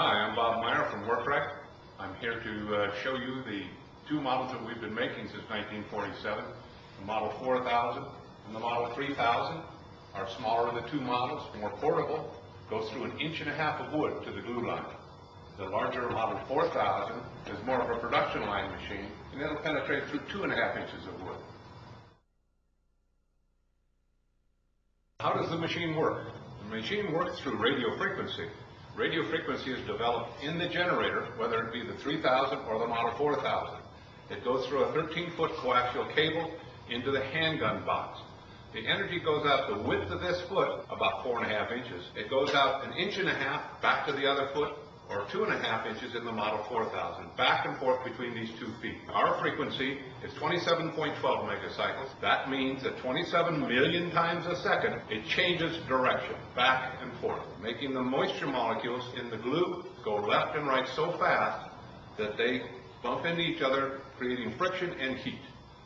Hi, I'm Bob Meyer from WorkRec. I'm here to show you the two models that we've been making since 1947. The Model 4000 and the Model 3000 are smaller of the two models, more portable, goes through 1.5 inches of wood to the glue line. The larger Model 4000 is more of a production line machine, and it'll penetrate through 2.5 inches of wood. How does the machine work? The machine works through radio frequency. Radio frequency is developed in the generator, whether it be the 3000 or the Model 4000. It goes through a 13-foot coaxial cable into the handgun box. The energy goes out the width of this foot, about 4.5 inches. It goes out 1.5 inches back to the other foot, or 2.5 inches in the Model 4000, back and forth between these 2 feet. Our frequency is 27.12 megacycles. That means that 27 million times a second, it changes direction, back and forth, making the moisture molecules in the glue go left and right so fast that they bump into each other, creating friction and heat.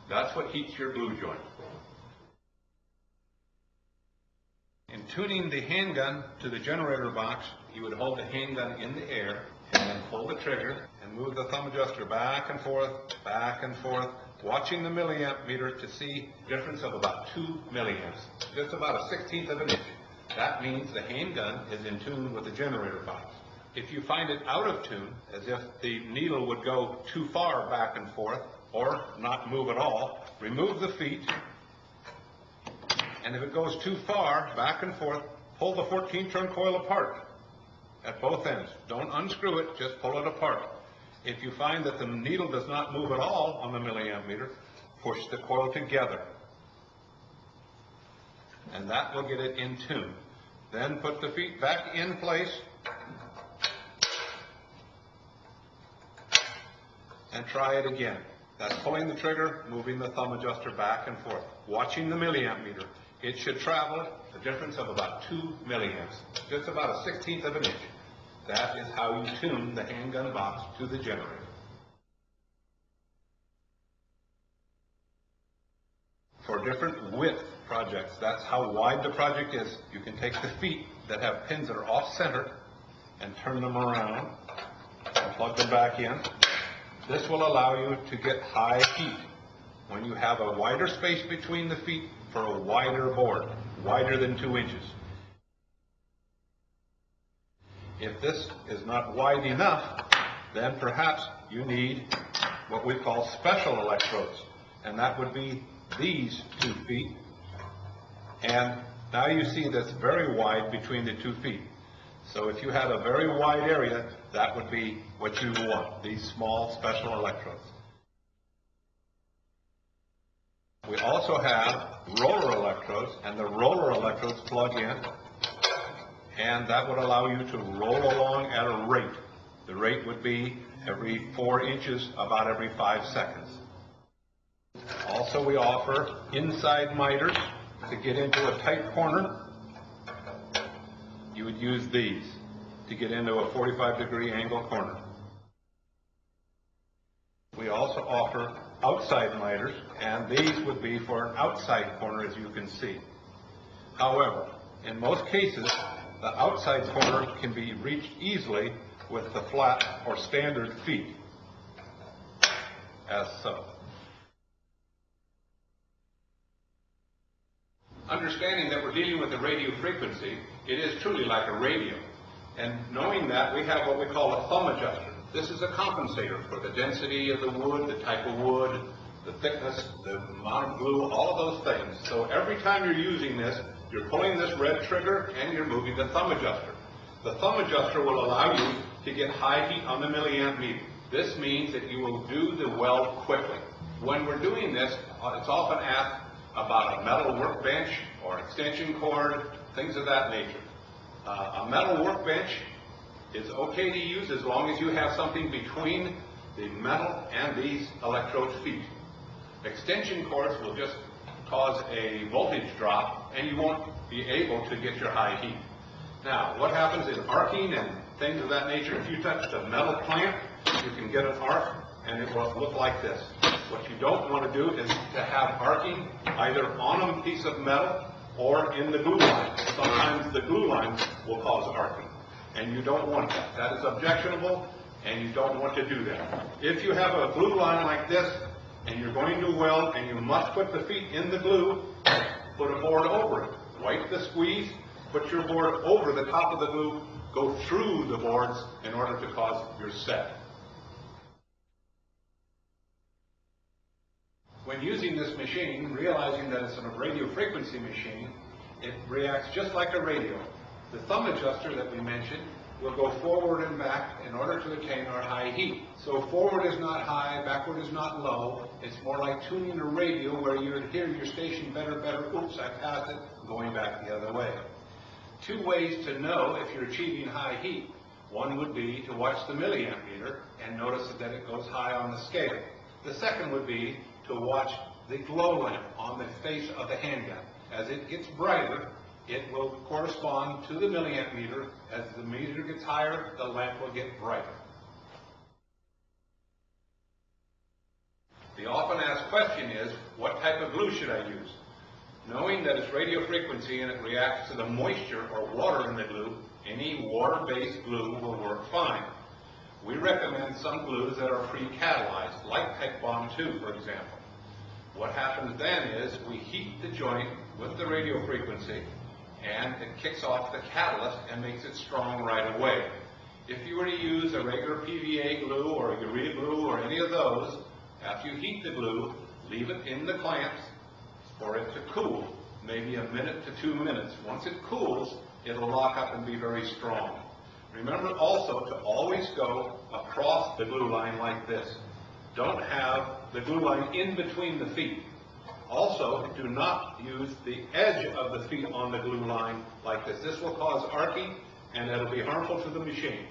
That's what heats your glue joint. In tuning the handgun to the generator box, you would hold the handgun in the air and then pull the trigger and move the thumb adjuster back and forth, watching the milliamp meter to see a difference of about 2 milliamps, just about a 1/16 of an inch. That means the handgun is in tune with the generator box. If you find it out of tune, as if the needle would go too far back and forth or not move at all, remove the feet. And if it goes too far, back and forth, pull the 14-turn coil apart at both ends. Don't unscrew it, just pull it apart. If you find that the needle does not move at all on the milliamp meter, push the coil together. And that will get it in tune. Then put the feet back in place and try it again. That's pulling the trigger, moving the thumb adjuster back and forth, watching the milliamp meter. It should travel a difference of about 2 milliamps, just about a 1/16 of an inch. That is how you tune the handgun box to the generator. For different width projects, that's how wide the project is. You can take the feet that have pins that are off-center and turn them around and plug them back in. This will allow you to get high heat when you have a wider space between the feet for a wider board, wider than 2 inches. If this is not wide enough, then perhaps you need what we call special electrodes, and that would be these 2 feet. And now you see that's very wide between the 2 feet. So if you had a very wide area, that would be what you want, these small special electrodes. We also have roller electrodes, and the roller electrodes plug in, and that would allow you to roll along at a rate. The rate would be every 4 inches, about every 5 seconds. Also, we offer inside miters to get into a tight corner. You would use these to get into a 45-degree angle corner. We also offer outside miters, and these would be for an outside corner, as you can see. However, in most cases, the outside corner can be reached easily with the flat or standard feet, as so. Understanding that we're dealing with the radio frequency, it is truly like a radio. And knowing that, we have what we call a thumb adjuster. This is a compensator for the density of the wood, the type of wood, the thickness, the amount of glue, all of those things. So every time you're using this, you're pulling this red trigger and you're moving the thumb adjuster. The thumb adjuster will allow you to get high heat on the milliamp meter. This means that you will do the weld quickly. When we're doing this, it's often asked about a metal workbench or extension cord, things of that nature. A metal workbench is okay to use as long as you have something between the metal and these electrode feet. Extension cords will just cause a voltage drop and you won't be able to get your high heat. Now, what happens in arcing and things of that nature, if you touch the metal clamp, you can get an arc and it will look like this. What you don't want to do is to have arcing either on a piece of metal or in the glue line. Sometimes the glue line will cause arcing. and you don't want that. That is objectionable, and you don't want to do that. If you have a glue line like this, and you're going to weld, and you must put the feet in the glue, put a board over it. Wipe the squeeze, put your board over the top of the glue, go through the boards in order to cause your set. When using this machine, realizing that it's a radio frequency machine, it reacts just like a radio. The thumb adjuster that we mentioned will go forward and back in order to attain our high heat. So forward is not high, backward is not low. It's more like tuning a radio where you hear your station better, oops, I passed it, going back the other way. Two ways to know if you're achieving high heat. One would be to watch the milliamp meter and notice that it goes high on the scale. The second would be to watch the glow lamp on the face of the handgun. As it gets brighter, it will correspond to the milliamp meter. As the meter gets higher, the lamp will get brighter. The often asked question is, what type of glue should I use? Knowing that it's radio frequency and it reacts to the moisture or water in the glue, any water-based glue will work fine. We recommend some glues that are pre-catalyzed, like Tech Bond 2, for example. What happens then is we heat the joint with the radio frequency, and it kicks off the catalyst and makes it strong right away. If you were to use a regular PVA glue or a urea glue or any of those, after you heat the glue, leave it in the clamps for it to cool, maybe a minute to 2 minutes. Once it cools, it'll lock up and be very strong. Remember also to always go across the glue line like this. Don't have the glue line in between the feet. Also, do not use the edge of the feet on the glue line like this. This will cause arcing, and it'll be harmful to the machine.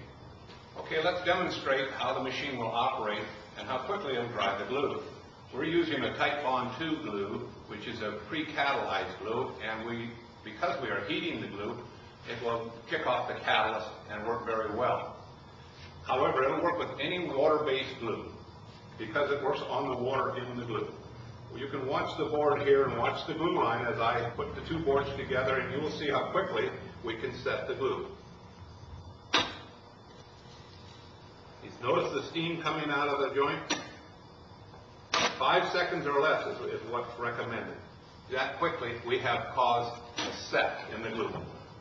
Okay, let's demonstrate how the machine will operate and how quickly it'll dry the glue. We're using a Tech Bond 2 glue, which is a pre-catalyzed glue, and because we are heating the glue, it will kick off the catalyst and work very well. However, it'll work with any water-based glue because it works on the water in the glue. You can watch the board here and watch the glue line as I put the two boards together, and you will see how quickly we can set the glue. Notice the steam coming out of the joint? 5 seconds or less is what's recommended. That quickly we have caused a set in the glue.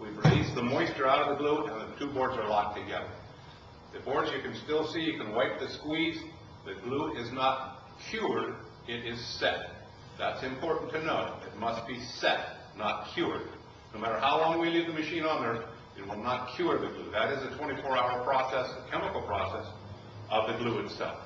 We've released the moisture out of the glue, and the two boards are locked together. The boards you can still see, you can wipe the squeeze. The glue is not cured, it is set. That's important to know. It must be set, not cured. No matter how long we leave the machine on there, it will not cure the glue. That is a 24-hour process, a chemical process of the glue itself.